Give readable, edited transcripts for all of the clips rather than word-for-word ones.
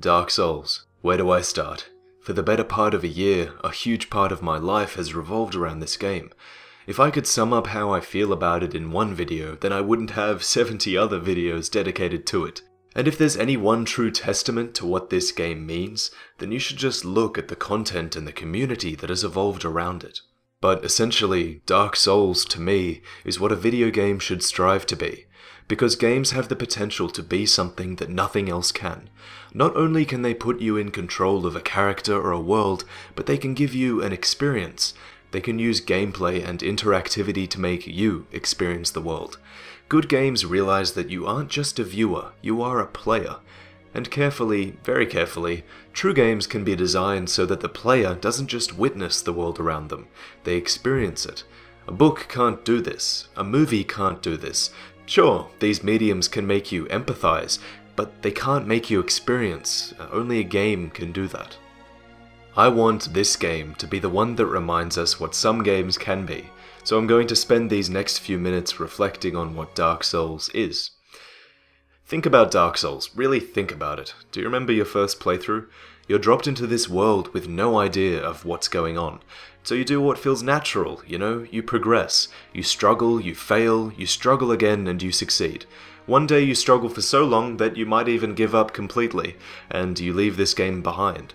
Dark Souls. Where do I start? For the better part of a year, a huge part of my life has revolved around this game. If I could sum up how I feel about it in one video, then I wouldn't have 70 other videos dedicated to it. And if there's any one true testament to what this game means, then you should just look at the content and the community that has evolved around it. But essentially, Dark Souls, to me, is what a video game should strive to be. Because games have the potential to be something that nothing else can. Not only can they put you in control of a character or a world, but they can give you an experience. They can use gameplay and interactivity to make you experience the world. Good games realize that you aren't just a viewer, you are a player. And carefully, very carefully, true games can be designed so that the player doesn't just witness the world around them, they experience it. A book can't do this, a movie can't do this. Sure, these mediums can make you empathize, but they can't make you experience. Only a game can do that. I want this game to be the one that reminds us what some games can be, so I'm going to spend these next few minutes reflecting on what Dark Souls is. Think about Dark Souls, really think about it. Do you remember your first playthrough? You're dropped into this world with no idea of what's going on. So you do what feels natural, you know? You progress. You struggle, you fail, you struggle again, and you succeed. One day you struggle for so long that you might even give up completely, and you leave this game behind.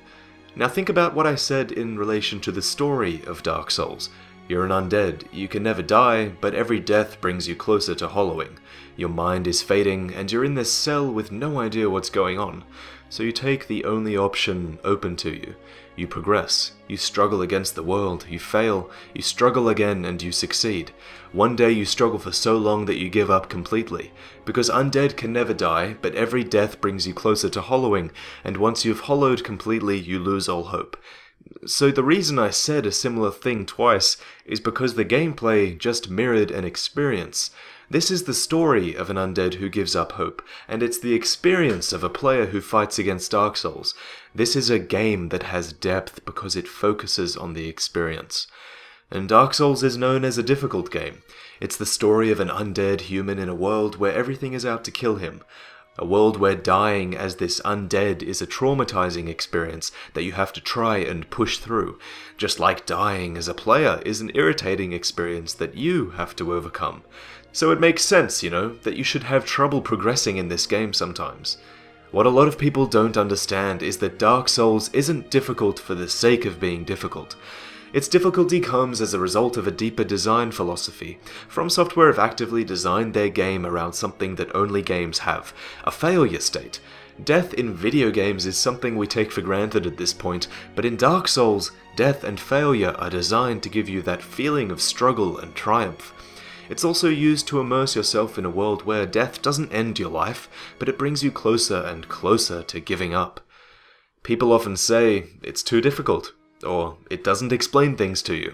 Now think about what I said in relation to the story of Dark Souls. You're an undead, you can never die, but every death brings you closer to hollowing. Your mind is fading, and you're in this cell with no idea what's going on. So you take the only option open to you. You progress, you struggle against the world, you fail, you struggle again, and you succeed. One day you struggle for so long that you give up completely. Because undead can never die, but every death brings you closer to hollowing, and once you've hollowed completely, you lose all hope. So the reason I said a similar thing twice is because the gameplay just mirrored an experience. This is the story of an undead who gives up hope, and it's the experience of a player who fights against Dark Souls. This is a game that has depth because it focuses on the experience. And Dark Souls is known as a difficult game. It's the story of an undead human in a world where everything is out to kill him. A world where dying as this undead is a traumatizing experience that you have to try and push through, just like dying as a player is an irritating experience that you have to overcome. So it makes sense, you know, that you should have trouble progressing in this game sometimes. What a lot of people don't understand is that Dark Souls isn't difficult for the sake of being difficult. Its difficulty comes as a result of a deeper design philosophy. From Software have actively designed their game around something that only games have, a failure state. Death in video games is something we take for granted at this point, but in Dark Souls, death and failure are designed to give you that feeling of struggle and triumph. It's also used to immerse yourself in a world where death doesn't end your life, but it brings you closer and closer to giving up. People often say, it's too difficult, or it doesn't explain things to you.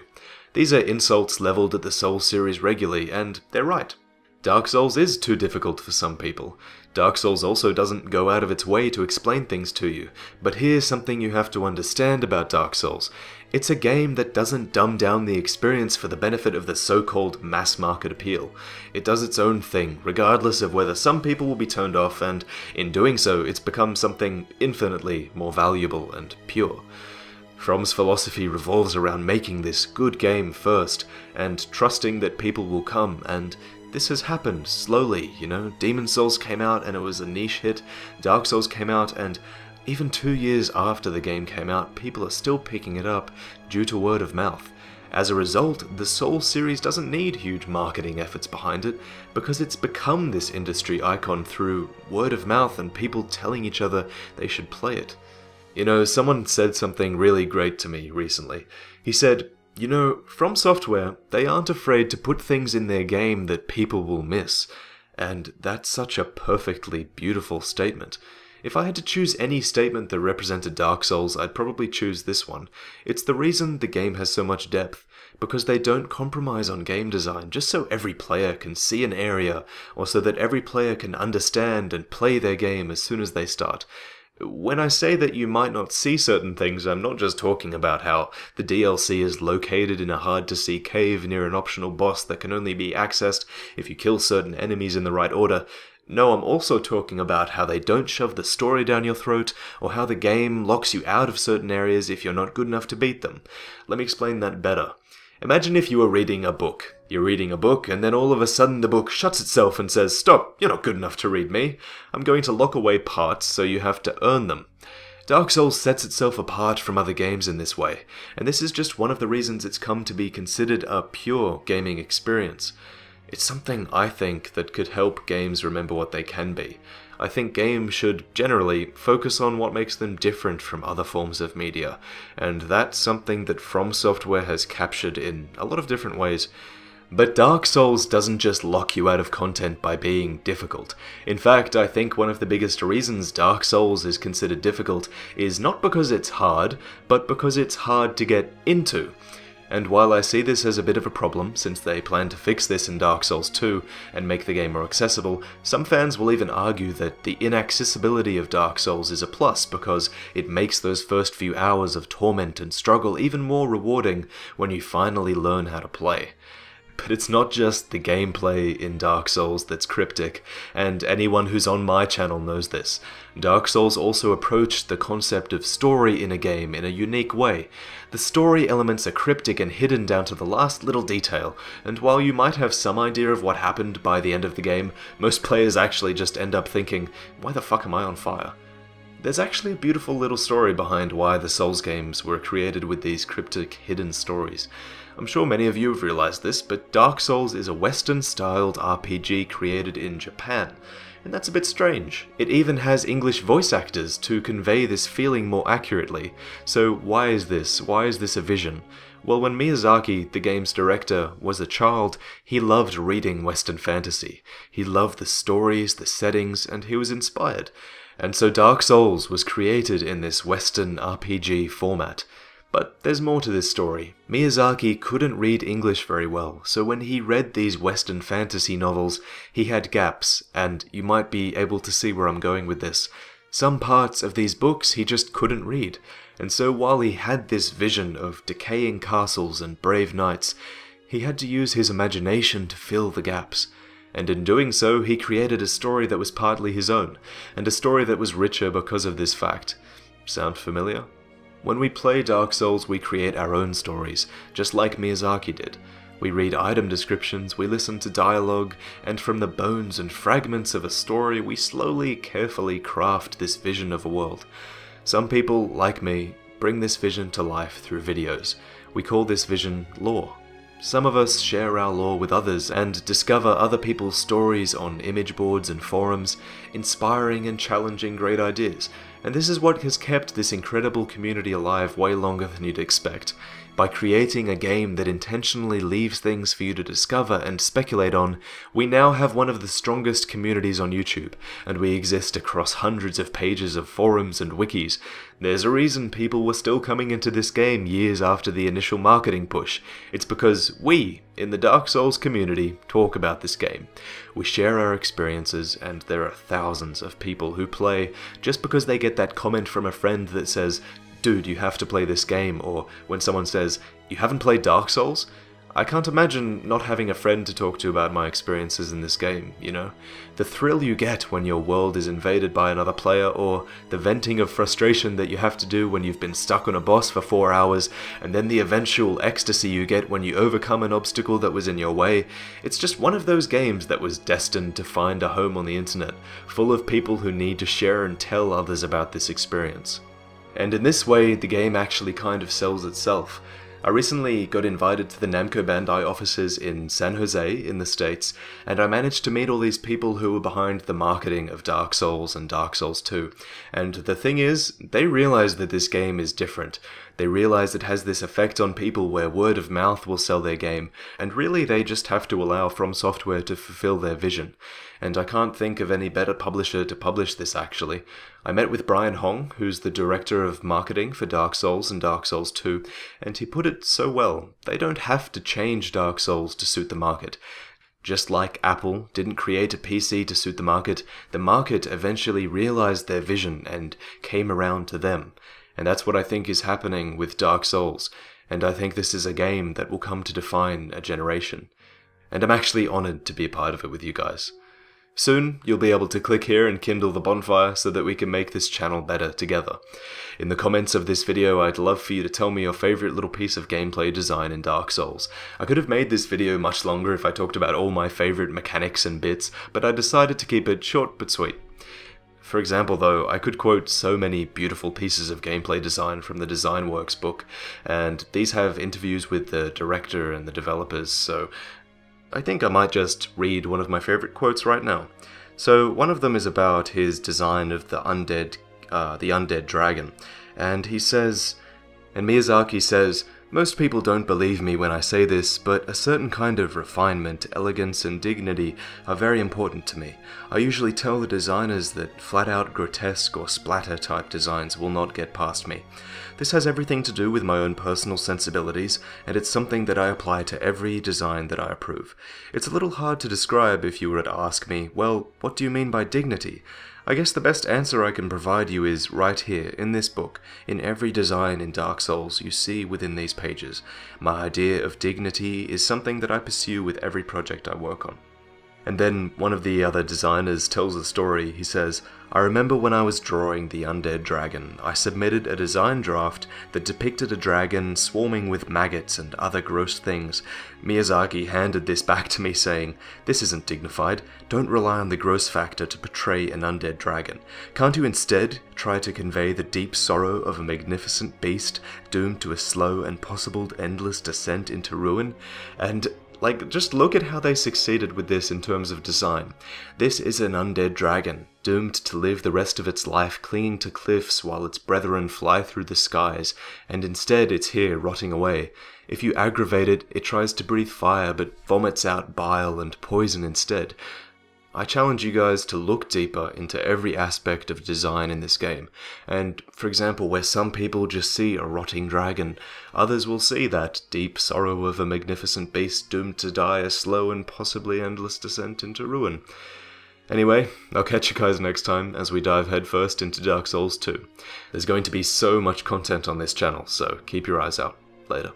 These are insults leveled at the Souls series regularly, and they're right. Dark Souls is too difficult for some people. Dark Souls also doesn't go out of its way to explain things to you, but here's something you have to understand about Dark Souls. It's a game that doesn't dumb down the experience for the benefit of the so-called mass market appeal. It does its own thing, regardless of whether some people will be turned off, and in doing so, it's become something infinitely more valuable and pure. From's philosophy revolves around making this good game first, and trusting that people will come, and this has happened slowly, you know. Demon's Souls came out and it was a niche hit, Dark Souls came out, and even 2 years after the game came out, people are still picking it up due to word of mouth. As a result, the Souls series doesn't need huge marketing efforts behind it, because it's become this industry icon through word of mouth and people telling each other they should play it. You know, someone said something really great to me recently. He said, you know, From Software, they aren't afraid to put things in their game that people will miss. And that's such a perfectly beautiful statement. If I had to choose any statement that represented Dark Souls, I'd probably choose this one. It's the reason the game has so much depth, because they don't compromise on game design just so every player can see an area, or so that every player can understand and play their game as soon as they start. When I say that you might not see certain things, I'm not just talking about how the DLC is located in a hard-to-see cave near an optional boss that can only be accessed if you kill certain enemies in the right order. No, I'm also talking about how they don't shove the story down your throat, or how the game locks you out of certain areas if you're not good enough to beat them. Let me explain that better. Imagine if you were reading a book. You're reading a book, and then all of a sudden the book shuts itself and says, "Stop, you're not good enough to read me. I'm going to lock away parts so you have to earn them." Dark Souls sets itself apart from other games in this way, and this is just one of the reasons it's come to be considered a pure gaming experience. It's something, I think, that could help games remember what they can be. I think games should, generally, focus on what makes them different from other forms of media, and that's something that From Software has captured in a lot of different ways. But Dark Souls doesn't just lock you out of content by being difficult. In fact, I think one of the biggest reasons Dark Souls is considered difficult is not because it's hard, but because it's hard to get into. And while I see this as a bit of a problem, since they plan to fix this in Dark Souls 2 and make the game more accessible, some fans will even argue that the inaccessibility of Dark Souls is a plus because it makes those first few hours of torment and struggle even more rewarding when you finally learn how to play. But it's not just the gameplay in Dark Souls that's cryptic, and anyone who's on my channel knows this. Dark Souls also approached the concept of story in a game in a unique way. The story elements are cryptic and hidden down to the last little detail, and while you might have some idea of what happened by the end of the game, most players actually just end up thinking, "Why the fuck am I on fire?" There's actually a beautiful little story behind why the Souls games were created with these cryptic, hidden stories. I'm sure many of you have realized this, but Dark Souls is a Western-styled RPG created in Japan, and that's a bit strange. It even has English voice actors to convey this feeling more accurately. So why is this? Why is this a vision? Well, when Miyazaki, the game's director, was a child, he loved reading Western fantasy. He loved the stories, the settings, and he was inspired. And so Dark Souls was created in this Western RPG format. But there's more to this story. Miyazaki couldn't read English very well, so when he read these Western fantasy novels, he had gaps, and you might be able to see where I'm going with this. Some parts of these books he just couldn't read, and so while he had this vision of decaying castles and brave knights, he had to use his imagination to fill the gaps. And in doing so, he created a story that was partly his own, and a story that was richer because of this fact. Sound familiar? When we play Dark Souls, we create our own stories, just like Miyazaki did. We read item descriptions, we listen to dialogue, and from the bones and fragments of a story, we slowly, carefully craft this vision of a world. Some people, like me, bring this vision to life through videos. We call this vision lore. Some of us share our lore with others and discover other people's stories on image boards and forums, inspiring and challenging great ideas. And this is what has kept this incredible community alive way longer than you'd expect. By creating a game that intentionally leaves things for you to discover and speculate on, we now have one of the strongest communities on YouTube, and we exist across hundreds of pages of forums and wikis. There's a reason people were still coming into this game years after the initial marketing push. It's because we, in the Dark Souls community, talk about this game. We share our experiences, and there are thousands of people who play just because they get that comment from a friend that says, "Dude, you have to play this game," or when someone says, "You haven't played Dark Souls?" I can't imagine not having a friend to talk to about my experiences in this game, you know? The thrill you get when your world is invaded by another player, or the venting of frustration that you have to do when you've been stuck on a boss for 4 hours, and then the eventual ecstasy you get when you overcome an obstacle that was in your way. It's just one of those games that was destined to find a home on the internet, full of people who need to share and tell others about this experience. And in this way, the game actually kind of sells itself. I recently got invited to the Namco Bandai offices in San Jose in the States, and I managed to meet all these people who were behind the marketing of Dark Souls and Dark Souls 2. And the thing is, they realize that this game is different. They realize it has this effect on people where word of mouth will sell their game, and really they just have to allow From Software to fulfill their vision. And I can't think of any better publisher to publish this actually. I met with Brian Hong, who's the director of marketing for Dark Souls and Dark Souls 2, and he put it so well. They don't have to change Dark Souls to suit the market. Just like Apple didn't create a PC to suit the market eventually realized their vision and came around to them. And that's what I think is happening with Dark Souls, and I think this is a game that will come to define a generation. And I'm actually honored to be a part of it with you guys. Soon, you'll be able to click here and kindle the bonfire so that we can make this channel better together. In the comments of this video, I'd love for you to tell me your favorite little piece of gameplay design in Dark Souls. I could have made this video much longer if I talked about all my favorite mechanics and bits, but I decided to keep it short but sweet. For example though, I could quote so many beautiful pieces of gameplay design from the Design Works book, and these have interviews with the director and the developers, so I think I might just read one of my favorite quotes right now. So one of them is about his design of the undead dragon, and he says, and Miyazaki says, "Most people don't believe me when I say this, but a certain kind of refinement, elegance, and dignity are very important to me. I usually tell the designers that flat-out grotesque or splatter-type designs will not get past me. This has everything to do with my own personal sensibilities, and it's something that I apply to every design that I approve. It's a little hard to describe if you were to ask me, well, what do you mean by dignity? I guess the best answer I can provide you is right here, in this book, in every design in Dark Souls you see within these pages. My idea of dignity is something that I pursue with every project I work on." And then one of the other designers tells a story. He says, "I remember when I was drawing the undead dragon, I submitted a design draft that depicted a dragon swarming with maggots and other gross things. Miyazaki handed this back to me saying, 'This isn't dignified. Don't rely on the gross factor to portray an undead dragon. Can't you instead try to convey the deep sorrow of a magnificent beast doomed to a slow and possible endless descent into ruin?' And just look at how they succeeded with this in terms of design. This is an undead dragon, doomed to live the rest of its life clinging to cliffs while its brethren fly through the skies, and instead it's here rotting away. If you aggravate it, it tries to breathe fire but vomits out bile and poison instead. I challenge you guys to look deeper into every aspect of design in this game, and for example, where some people just see a rotting dragon, others will see that deep sorrow of a magnificent beast doomed to die a slow and possibly endless descent into ruin. Anyway, I'll catch you guys next time as we dive headfirst into Dark Souls 2. There's going to be so much content on this channel, so keep your eyes out. Later.